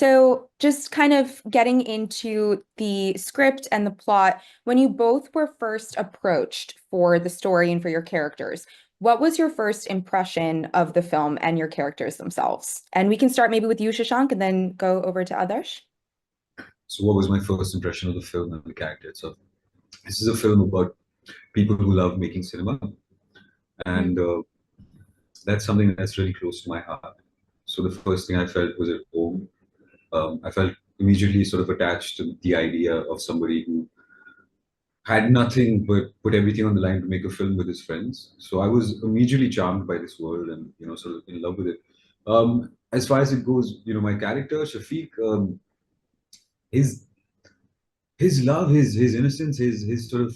So, just kind of getting into the script and the plot, when you both were first approached for the story and for your characters, what was your first impression of the film and your characters themselves? And we can start maybe with you, Shashank, and then go over to others. So, what was my first impression of the film and the character itself? This is a film about people who love making cinema, Mhm. and that's something that's really close to my heart. So, the first thing I felt was at home. I felt immediately sort of attached to the idea of somebody who had nothing but put everything on the line to make a film with his friends. So, I was immediately charmed by this world and sort of in love with it. As far as it goes, my character Shafiq, his his love, his innocence, his sort of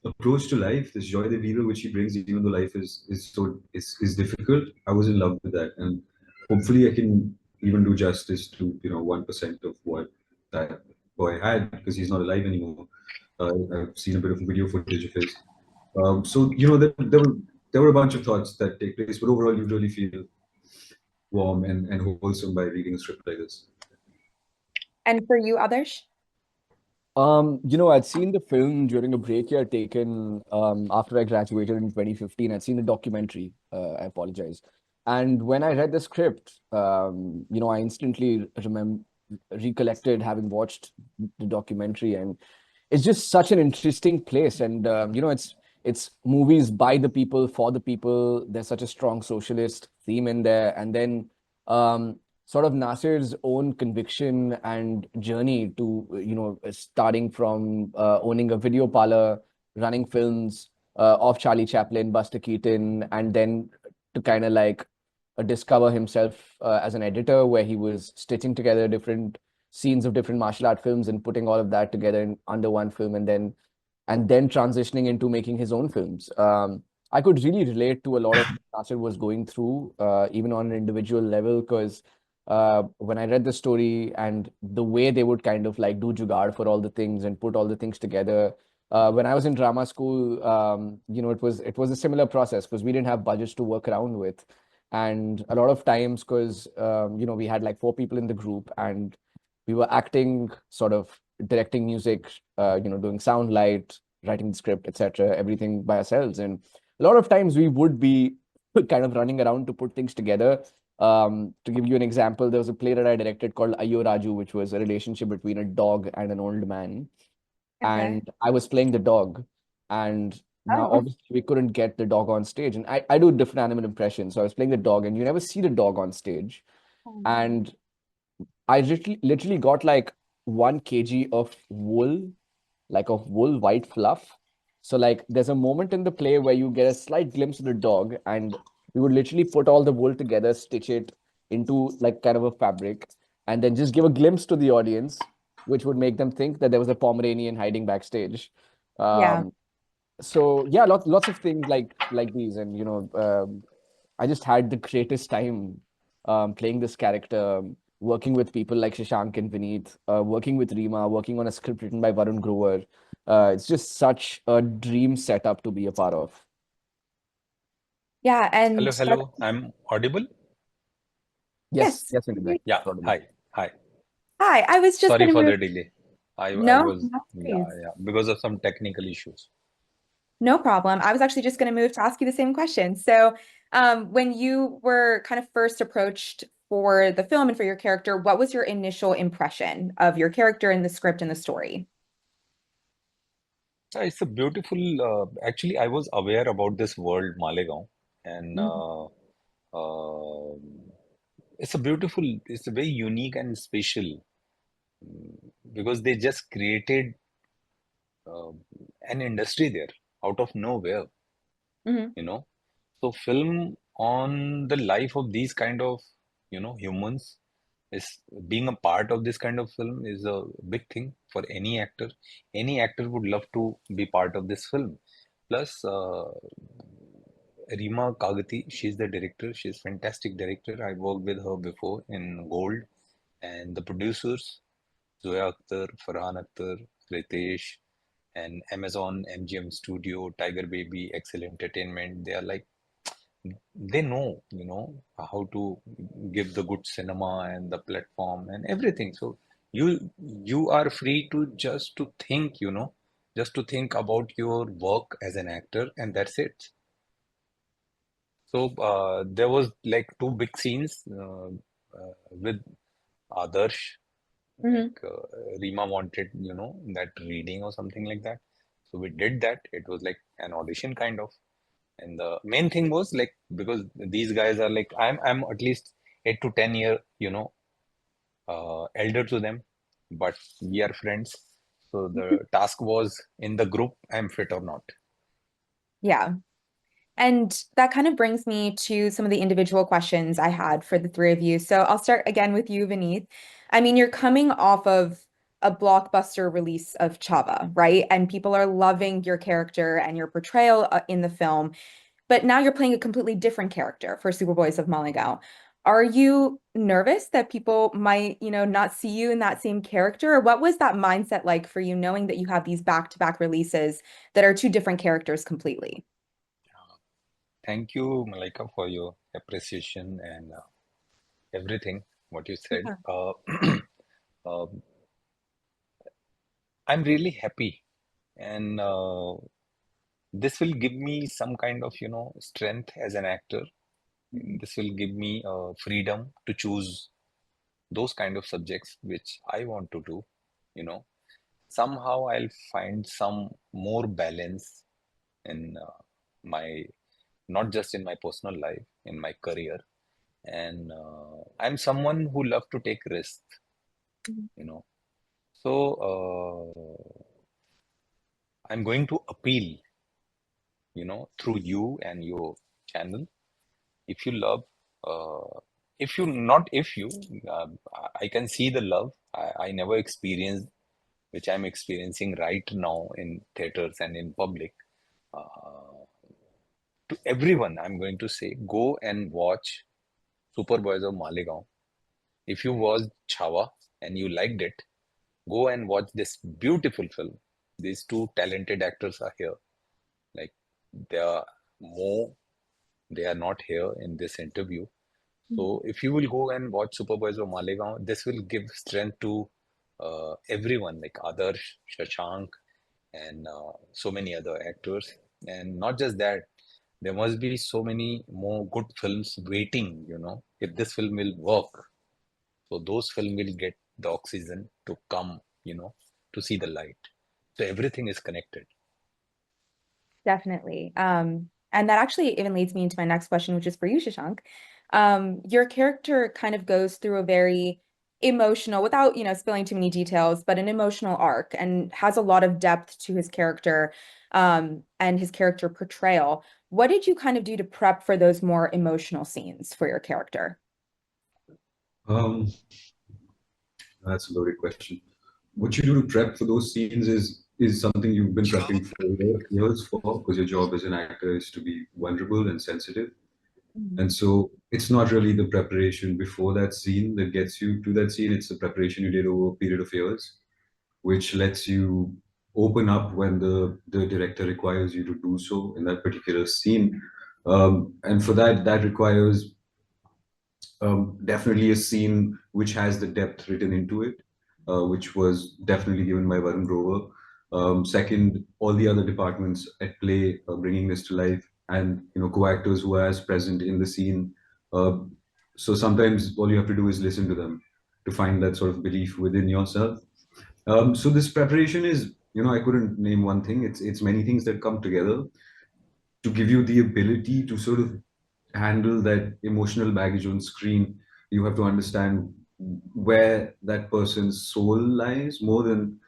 approach to life, this joy de vivre which he brings, even though life is difficult. I was in love with that, and hopefully, I can even do justice to 1% of what that boy had because he's not alive anymore. I've seen a bit of video footage of his. So there were a bunch of thoughts that take place, but overall, you really feel warm and wholesome by reading a script like this. And for you, others? I'd seen the film during a break I had taken after I graduated in 2015. I'd seen the documentary. I apologize. And when I read the script, I instantly recollected having watched the documentary, and it's just such an interesting place. And it's movies by the people for the people. There's such a strong socialist theme in there, and then sort of Nasir's own conviction and journey to, starting from owning a video parlor, running films of Charlie Chaplin, Buster Keaton, and then to kind of like discover himself as an editor, where he was stitching together different scenes of different martial art films and putting all of that together in under one film, and then transitioning into making his own films. I could really relate to a lot of what Nasir was going through, even on an individual level, because when I read the story and the way they would kind of like do jugaad for all the things and put all the things together. When I was in drama school, it was a similar process because we didn't have budgets to work around with, and a lot of times because we had like four people in the group and we were acting, sort of directing music, doing sound light, writing the script, etc., everything by ourselves, and a lot of times we would be kind of running around to put things together. To give you an example, there was a play that I directed called Ayo Raju, which was a relationship between a dog and an old man. Okay. And I was playing the dog. And now, Oh. obviously, we couldn't get the dog on stage. And I do different animal impressions. So I was playing the dog, and you never see the dog on stage. And I literally got like 1 kg of wool, like of wool white fluff. So like there's a moment in the play where you get a slight glimpse of the dog, and we would literally put all the wool together, stitch it into like kind of a fabric, and then just give a glimpse to the audience, which would make them think that there was a Pomeranian hiding backstage. Yeah. Um, so yeah, lots of things like these, and I just had the greatest time playing this character, working with people like Shashank and Vineet, working with Rima, working on a script written by Varun Grover. It's just such a dream setup to be a part of. Yeah. Hello, And hello. I'm audible. Yes, yes. yes, Vineet. Yeah. Totally. Hi. Hi. Hi. I was just Sorry going to for move. the delay. I No, was, no yeah, worries. yeah, because of some technical issues. No problem. I was actually just going to move to ask you the same question. So, when you were kind of first approached for the film and for your character, what was your initial impression of your character and the script and the story? It's a beautiful, actually, I was aware about this world, Malegaon, and Mhm. uh, it's a beautiful, it's a very unique and special because they just created uh, an industry there out of nowhere, Mhm. you know. So film on the life of these kind of, humans is being a part of this kind of film is a big thing for any actor. Any actor would love to be part of this film. Plus, Rima Kagati, she's the director. She's fantastic director. I worked with her before in Gold, and the producers, Zoya Akhtar, Farhan Akhtar, Ritesh, and Amazon, MGM Studio, Tiger Baby, Excel Entertainment. They are like they know, how to give the good cinema and the platform and everything. So you are free to just to think, just to think about your work as an actor, and that's it. So there was like two big scenes with Adarsh. Mhm. Like Rima wanted, that reading or something like that. So we did that. It was like an audition kind of. And the main thing was like, because these guys are like, I'm at least 8 to 10 year, elder to them, but we are friends. So the task was in the group, I'm fit or not. Yeah. And that kind of brings me to some of the individual questions I had for the three of you. So I'll start again with you, Vineeth. I mean, you're coming off of a blockbuster release of Chava, right? And people are loving your character and your portrayal in the film. But now you're playing a completely different character for Superboys of Malegaon. Are you nervous that people might, not see you in that same character? Or what was that mindset like for you, knowing that you have these back-to-back releases that are two different characters completely? Thank you, Malaika, for your appreciation and everything, what you said. Yeah. Uh, I'm really happy, and this will give me some kind of, strength as an actor. This will give me freedom to choose those kind of subjects which I want to do, you know. Somehow I'll find some more balance in my, not just in my personal life, in my career. And I'm someone who love to take risks, you know. So I'm going to appeal, through you and your channel. If you love, if you not if you, uh, I can see the love. I never experienced which I'm experiencing right now in theaters and in public. Uh, to everyone, I'm going to say, go and watch Superboys of Malegaon. If you watched Chhawa and you liked it, go and watch this beautiful film. These two talented actors are here. Like they are more, they are not here in this interview. So if you will go and watch Superboys of Malegaon, this will give strength to everyone like Adarsh, Shashank, and so many other actors. And not just that, there must be so many more good films waiting, if this film will work. So those films will get the oxygen to come, to see the light. So everything is connected. Definitely. And that actually even leads me into my next question, which is for you, Shashank. Your character kind of goes through a very emotional, without, spilling too many details, but an emotional arc and has a lot of depth to his character, and his character portrayal. What did you kind of do to prep for those more emotional scenes for your character? Um, that's a loaded question. What you do to prep for those scenes is something you've been prepping for years for, because your job as an actor is to be vulnerable and sensitive. Mhm. And so it's not really the preparation before that scene that gets you to that scene. It's the preparation you did over a period of years, which lets you open up when the director requires you to do so in that particular scene. And for that, that requires definitely a scene which has the depth written into it, which was definitely given by Varun Grover. Second, all the other departments at play, bringing this to life, and co-actors who are as present in the scene. Uh, so sometimes all you have to do is listen to them to find that sort of belief within yourself. So this preparation is, I couldn't name one thing. It's many things that come together to give you the ability to sort of handle that emotional baggage on screen. You have to understand where that person's soul lies more than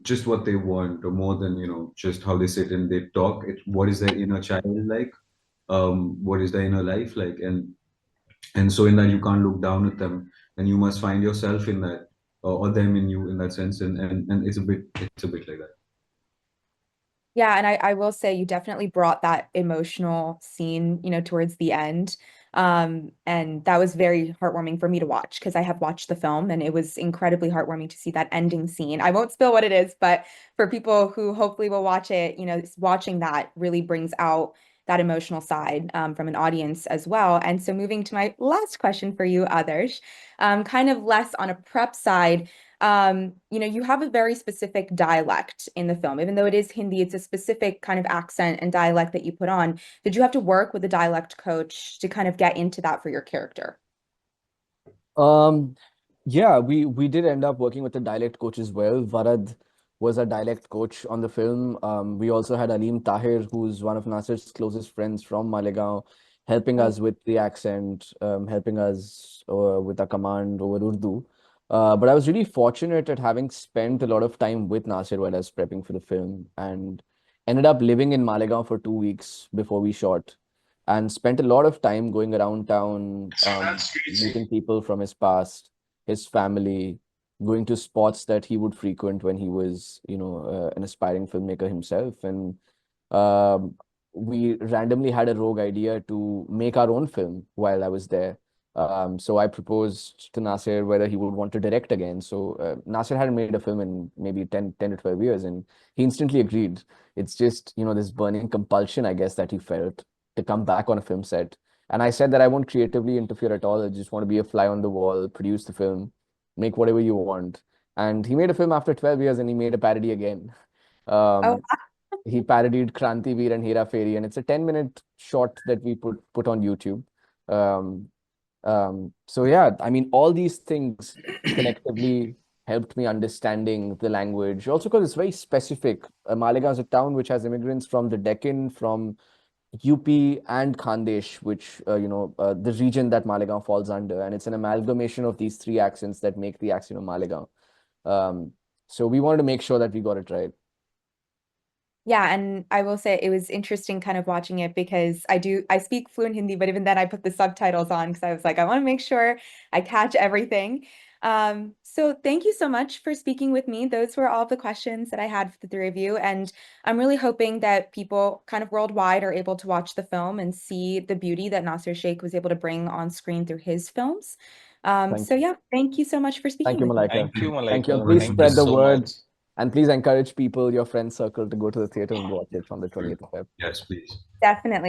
just what they want, or more than just how they sit and they talk. What is their inner child like? What is their inner life like? And so in that you can't look down at them, and you must find yourself in that, or them in you in that sense. And it's a bit like that. Yeah, and I will say you definitely brought that emotional scene, towards the end. And that was very heartwarming for me to watch because I have watched the film and it was incredibly heartwarming to see that ending scene. I won't spill what it is, but for people who hopefully will watch it, watching that really brings out that emotional side from an audience as well. And so moving to my last question for you, Adarsh, kind of less on a prep side. You have a very specific dialect in the film. Even though it is Hindi, it's a specific kind of accent and dialect that you put on. Did you have to work with a dialect coach to kind of get into that for your character? Um, yeah, we did end up working with a dialect coach as well. Varad was a dialect coach on the film. We also had Aleem Tahir, who's one of Nasir's closest friends from Malegaon, helping Oh, us with the accent, helping us with a command over Urdu. But I was really fortunate at having spent a lot of time with Nasir while I was prepping for the film, and ended up living in Malegaon for 2 weeks before we shot, and spent a lot of time going around town, meeting people from his past, his family, going to spots that he would frequent when he was, an aspiring filmmaker himself. And um, we randomly had a rogue idea to make our own film while I was there. So I proposed to Nasir whether he would want to direct again. So Nasir hadn't made a film in maybe 10 to 12 years, and he instantly agreed. It's just, this burning compulsion, I guess, that he felt to come back on a film set. And I said that I won't creatively interfere at all. I just want to be a fly on the wall, produce the film, make whatever you want. And he made a film after 12 years, and he made a parody again. oh, Um, he parodied Kranti Veer and Hera Fairy, and it's a 10-minute short that we put on YouTube. Um, so yeah, I mean, all these things collectively helped me understanding the language. Also, because it's very specific. Malegaon is a town which has immigrants from the Deccan, from UP and Khandesh, which the region that Malegaon falls under, and it's an amalgamation of these three accents that make the accent of Malegaon. Um, so we wanted to make sure that we got it right. yeah, and I will say it was interesting kind of watching it because I speak fluent Hindi, but even then I put the subtitles on because I was like, I want to make sure I catch everything. So thank you so much for speaking with me. Those were all the questions that I had for the three of you, and I'm really hoping that people kind of worldwide are able to watch the film and see the beauty that Nasir Sheikh was able to bring on screen through his films. Thank So you. yeah, thank you so much for Thank speaking you, with me. Malaika. Thank you, Thank you. And Malaika. please Thank you spread the so word, much. and please encourage people, your friend circle, to go to the theater and watch it on the 20th of February. Yes, please. Definitely.